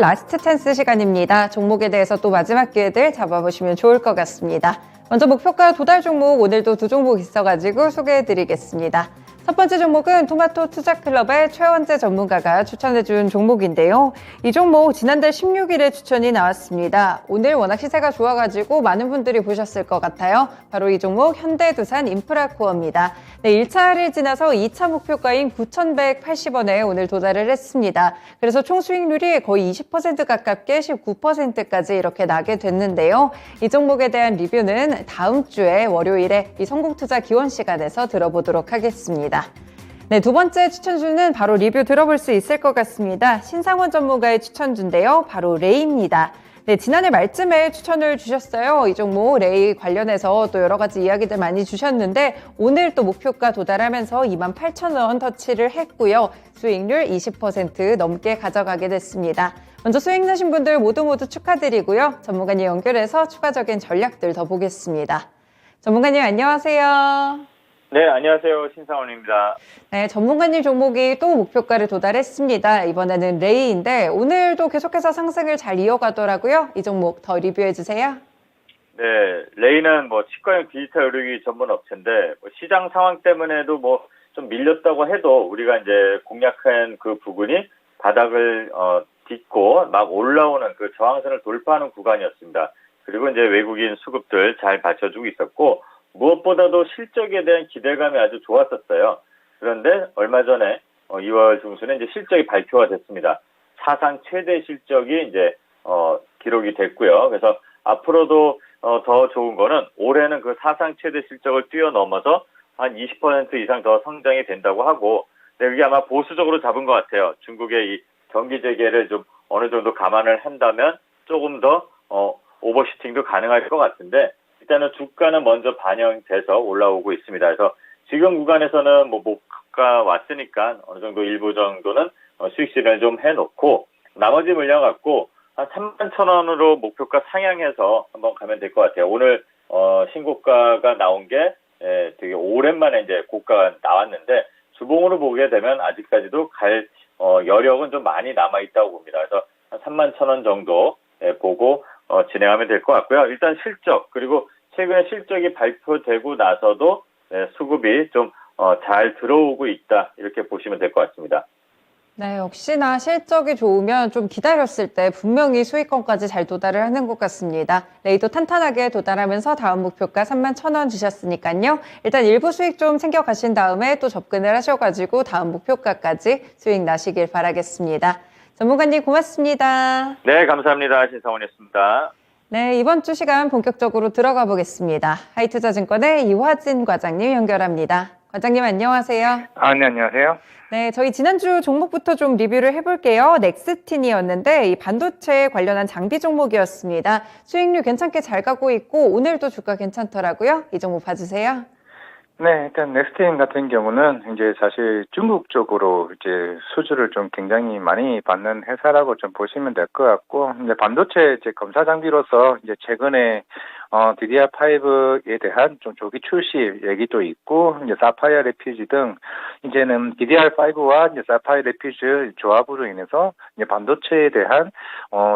내일 라스트 찬스 시간입니다. 종목에 대해서 또 마지막 기회들 잡아보시면 좋을 것 같습니다. 먼저 목표가 도달 종목 오늘도 두 종목 있어가지고 소개해드리겠습니다. 첫 번째 종목은 토마토 투자클럽의 최원재 전문가가 추천해준 종목인데요. 이 종목 지난달 16일에 추천이 나왔습니다. 오늘 워낙 시세가 좋아가지고 많은 분들이 보셨을 것 같아요. 바로 이 종목 현대두산 인프라코어입니다. 네, 1차를 지나서 2차 목표가인 9,180원에 오늘 도달을 했습니다. 그래서 총 수익률이 거의 20% 가깝게 19%까지 이렇게 나게 됐는데요. 이 종목에 대한 리뷰는 다음 주에 월요일에 이 성공투자 기원 시간에서 들어보도록 하겠습니다. 네, 두 번째 추천주는 바로 리뷰 들어볼 수 있을 것 같습니다. 신상원 전문가의 추천주인데요. 바로 레이입니다. 네, 지난해 말쯤에 추천을 주셨어요. 이 종목 레이 관련해서 또 여러 가지 이야기들 많이 주셨는데 오늘 또 목표가 도달하면서 28,000원 터치를 했고요. 수익률 20% 넘게 가져가게 됐습니다. 먼저 수익 나신 분들 모두 축하드리고요. 전문가님 연결해서 추가적인 전략들 더 보겠습니다. 전문가님 안녕하세요. 네, 안녕하세요. 신상원입니다. 네, 전문가님 종목이 또 목표가를 도달했습니다. 이번에는 레이인데 오늘도 계속해서 상승을 잘 이어가더라고요. 이 종목 더 리뷰해 주세요. 네, 레이는 치과용 디지털 의료기 전문 업체인데 시장 상황 때문에도 좀 밀렸다고 해도 우리가 이제 공략한 그 부분이 바닥을 딛고 막 올라오는 그 저항선을 돌파하는 구간이었습니다. 그리고 이제 외국인 수급들 잘 받쳐주고 있었고 무엇보다도 실적에 대한 기대감이 아주 좋았었어요. 그런데 얼마 전에 2월 중순에 이제 실적이 발표가 됐습니다. 사상 최대 실적이 이제 기록이 됐고요. 그래서 앞으로도 더 좋은 거는 올해는 그 사상 최대 실적을 뛰어넘어서 한 20% 이상 더 성장이 된다고 하고, 근데 이게 아마 보수적으로 잡은 것 같아요. 중국의 이 경기 재개를 좀 어느 정도 감안을 한다면 조금 더 오버슈팅도 가능할 것 같은데. 일단은 주가는 먼저 반영돼서 올라오고 있습니다. 그래서 지금 구간에서는 목가 왔으니까 어느 정도 일부 정도는 수익 실현을 좀 해놓고 나머지 물량 갖고 한 31,000원으로 목표가 상향해서 한번 가면 될 것 같아요. 오늘 신고가가 나온 게 되게 오랜만에 이제 고가가 나왔는데 주봉으로 보게 되면 아직까지도 갈 여력은 좀 많이 남아 있다고 봅니다. 그래서 한 31,000원 정도 보고 진행하면 될 것 같고요. 일단 실적 그리고 최근에 실적이 발표되고 나서도 수급이 좀 잘 들어오고 있다 이렇게 보시면 될 것 같습니다. 네, 역시나 실적이 좋으면 좀 기다렸을 때 분명히 수익권까지 잘 도달을 하는 것 같습니다. 레이도 탄탄하게 도달하면서 다음 목표가 31,000원 주셨으니까요. 일단 일부 수익 좀 챙겨가신 다음에 또 접근을 하셔가지고 다음 목표가까지 수익 나시길 바라겠습니다. 전문가님 고맙습니다. 네, 감사합니다. 신상원이었습니다. 네, 이번 주 시간 본격적으로 들어가 보겠습니다. 하이투자증권의 이화진 과장님 연결합니다. 과장님 안녕하세요. 네, 안녕하세요. 네, 저희 지난주 종목부터 좀 리뷰를 해볼게요. 넥스틴이었는데 이 반도체 관련한 장비 종목이었습니다. 수익률 괜찮게 잘 가고 있고 오늘도 주가 괜찮더라고요. 이 종목 봐주세요. 네, 일단 넥스틴 같은 경우는 이제 사실 중국 쪽으로 이제 수주를 좀 굉장히 많이 받는 회사라고 좀 보시면 될 것 같고, 이제 반도체 이제 검사 장비로서 이제 최근에 DDR5에 대한 좀 조기 출시 얘기도 있고, 이제 사파이어 레퓨지 등 이제는 DDR5와 이제 사파이어 레퓨지 조합으로 인해서 이제 반도체에 대한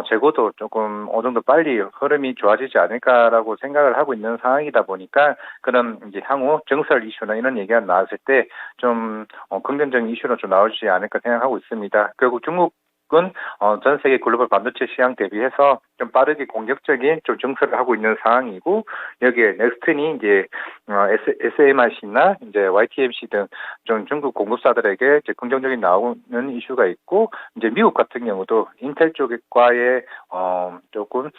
재고도 조금 어느 정도 빨리 흐름이 좋아지지 않을까라고 생각을 하고 있는 상황이다 보니까 그런 이제 향후 정설 이슈나 이런 얘기가 나왔을 때 좀 긍정적인 이슈로 좀 나오지 않을까 생각하고 있습니다. 결국 중국은 전 세계 글로벌 반도체 시장 대비해서 좀 빠르게 공격적인 좀 증설을 하고 있는 상황이고, 여기에 넥스틴이 이제 SMIC나 이제 YTMC 등 좀 중국 공급사들에게 이제 긍정적인 나오는 이슈가 있고, 이제 미국 같은 경우도 인텔 쪽과의 조금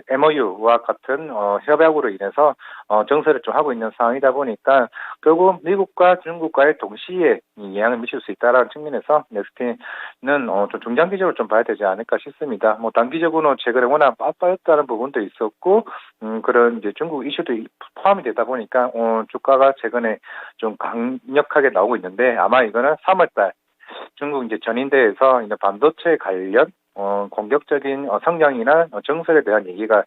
MOU와 같은 협약으로 인해서 증설을 좀 하고 있는 상황이다 보니까 결국 미국과 중국과의 동시에 영향을 미칠 수 있다라는 측면에서 넥스틴은 좀 중장기적으로 좀 봐야 되지 않을까 싶습니다. 단기적으로는 최근에 워낙 빠빠였다는 부분도 있었고, 그런 이제 중국 이슈도 포함이 되다 보니까 주가가 최근에 좀 강력하게 나오고 있는데, 아마 이거는 3월달 중국 이제 전인대에서 이제 반도체 관련 공격적인 성장이나 정설에 대한 얘기가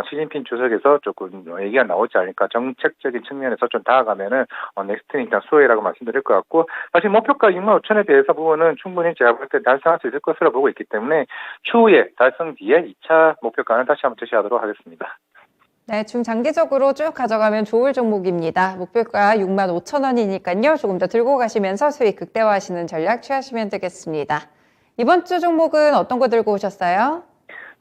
시진핑 주석에서 조금 얘기가 나오지 않을까. 정책적인 측면에서 좀 다가가면은 넥스트는 일단 수혜라고 말씀드릴 것 같고, 사실 목표가 6만 5천에 대해서 부분은 충분히 제가 볼 때 달성할 수 있을 것으로 보고 있기 때문에 추후에 달성 뒤에 2차 목표가는 다시 한번 제시하도록 하겠습니다. 네, 중장기적으로 쭉 가져가면 좋을 종목입니다. 목표가 6만 5천 원이니까요. 조금 더 들고 가시면서 수익 극대화하시는 전략 취하시면 되겠습니다. 이번 주 종목은 어떤 거 들고 오셨어요?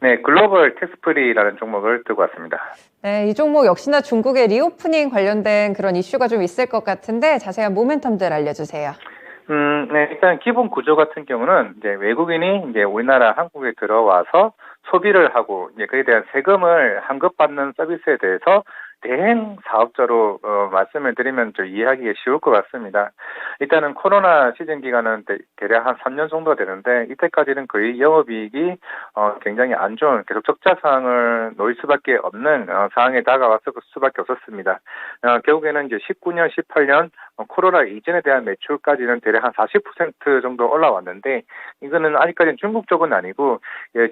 네, 글로벌 텍스프리라는 종목을 들고 왔습니다. 네, 이 종목 역시나 중국의 리오프닝 관련된 그런 이슈가 좀 있을 것 같은데 자세한 모멘텀들 알려주세요. 네, 일단 기본 구조 같은 경우는 이제 외국인이 이제 우리나라 한국에 들어와서 소비를 하고 이제 그에 대한 세금을 환급받는 서비스에 대해서 대행 사업자로 말씀을 드리면 좀 이해하기가 쉬울 것 같습니다. 일단은 코로나 시즌 기간은 대략 한 3년 정도 되는데 이때까지는 거의 영업이익이 굉장히 안 좋은 계속 적자 상황을 놓일 수밖에 없는 상황에 다가왔을 수밖에 없었습니다. 결국에는 이제 19년, 18년 코로나 이전에 대한 매출까지는 대략 한 40% 정도 올라왔는데 이거는 아직까지는 중국 쪽은 아니고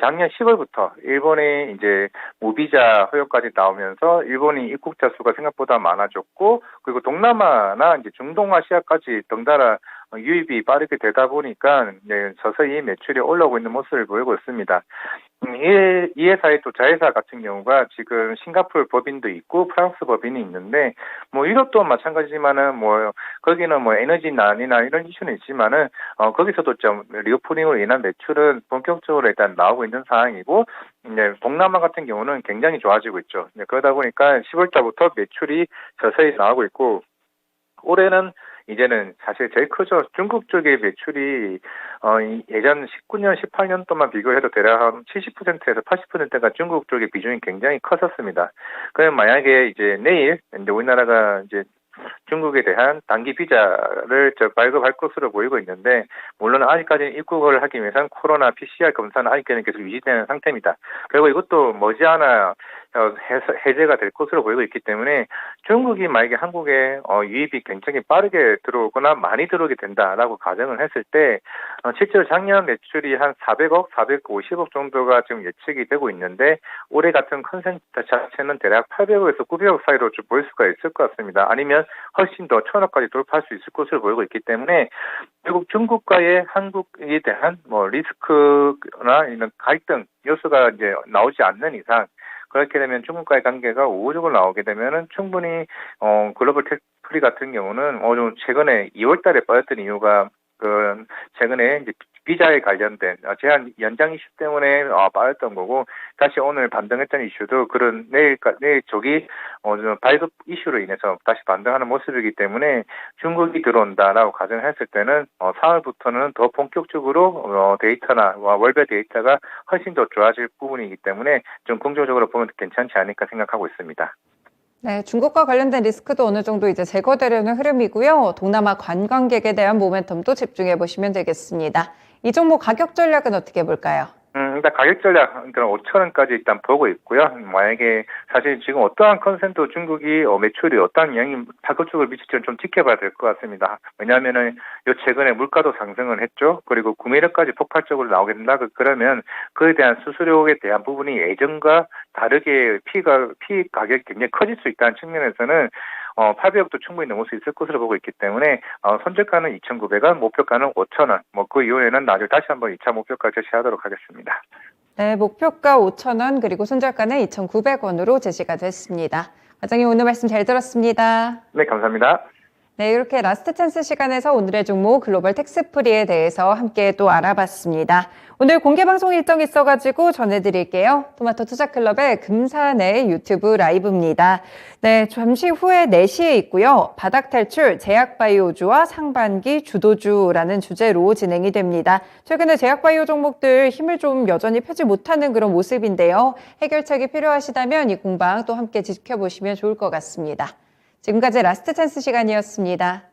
작년 10월부터 일본의 이제 무비자 허용까지 나오면서 일본이 입국자 수가 생각보다 많아졌고 그리고 동남아나 이제 중동아시아까지 덩달아 유입이 빠르게 되다 보니까 서서히 매출이 올라오고 있는 모습을 보이고 있습니다. 이 회사의 또 자회사 같은 경우가 지금 싱가포르 법인도 있고 프랑스 법인이 있는데 뭐 유럽도 마찬가지지만은 뭐 거기는 뭐 에너지난이나 이런 이슈는 있지만은 거기서도 좀 리오프닝으로 인한 매출은 본격적으로 일단 나오고 있는 상황이고 이제 동남아 같은 경우는 굉장히 좋아지고 있죠. 그러다 보니까 10월달부터 매출이 서서히 나오고 있고 올해는 이제는 사실 제일 크죠. 중국 쪽의 매출이 예전 19년, 18년 동안 비교해도 대략 한 70%에서 80%가 중국 쪽의 비중이 굉장히 컸었습니다. 그럼 만약에 이제 내일 이제 우리나라가 이제 중국에 대한 단기 비자를 발급할 것으로 보이고 있는데 물론 아직까지는 입국을 하기 위해서는 코로나 PCR 검사는 아직까지는 계속 유지되는 상태입니다. 그리고 이것도 머지않아 해제가 될 것으로 보이고 있기 때문에 중국이 만약에 한국에 유입이 굉장히 빠르게 들어오거나 많이 들어오게 된다라고 가정을 했을 때 실제로 작년 매출이 한 400억, 450억 정도가 지금 예측이 되고 있는데 올해 같은 컨센트 자체는 대략 800억에서 900억 사이로 좀 보일 수가 있을 것 같습니다. 아니면 훨씬 더 1000억까지 돌파할 수 있을 것으로 보이고 있기 때문에 결국 중국과의 한국에 대한 뭐 리스크나 이런 갈등 요소가 이제 나오지 않는 이상 그렇게 되면 중국과의 관계가 우호적으로 나오게 되면은 충분히 글로벌 텍스프리 같은 경우는 좀 최근에 2월달에 빠졌던 이유가 최근에 이제 비자에 관련된 제한 연장 이슈 때문에 빠졌던 거고 다시 오늘 반등했던 이슈도 그런 내일 저기 발급 이슈로 인해서 다시 반등하는 모습이기 때문에 중국이 들어온다라고 가정을 했을 때는 4월부터는 더 본격적으로 데이터나 월별 데이터가 훨씬 더 좋아질 부분이기 때문에 좀 긍정적으로 보면 괜찮지 않을까 생각하고 있습니다. 네, 중국과 관련된 리스크도 어느 정도 이제 제거되려는 흐름이고요. 동남아 관광객에 대한 모멘텀도 집중해 보시면 되겠습니다. 이 종목 가격 전략은 어떻게 볼까요? 일단 가격 전략, 그러니까 5,000원까지 일단 보고 있고요. 만약에 사실 지금 어떠한 컨센트 중국이 매출이 어떠한 영향이 파급적으로 미칠지는 좀 지켜봐야 될 것 같습니다. 왜냐하면은 요 최근에 물가도 상승을 했죠. 그리고 구매력까지 폭발적으로 나오게 된다. 그러면 그에 대한 수수료에 대한 부분이 예전과 다르게 피 가격이 굉장히 커질 수 있다는 측면에서는 800억도 충분히 넘을 수 있을 것으로 보고 있기 때문에 손절가는 2,900원, 목표가는 5,000원. 뭐 그 이후에는 나중에 다시 한번 2차 목표가 제시하도록 하겠습니다. 네, 목표가 5,000원 그리고 손절가는 2,900원으로 제시가 됐습니다. 과장님 오늘 말씀 잘 들었습니다. 네, 감사합니다. 네, 이렇게 라스트 찬스 시간에서 오늘의 종목 글로벌 텍스프리에 대해서 함께 또 알아봤습니다. 오늘 공개 방송 일정이 있어가지고 전해드릴게요. 토마토 투자클럽의 금산의 유튜브 라이브입니다. 네, 잠시 후에 4시에 있고요. 바닥 탈출, 제약바이오주와 상반기 주도주라는 주제로 진행이 됩니다. 최근에 제약바이오 종목들 힘을 좀 여전히 펴지 못하는 그런 모습인데요. 해결책이 필요하시다면 이 공방 또 함께 지켜보시면 좋을 것 같습니다. 지금까지 라스트 찬스 시간이었습니다.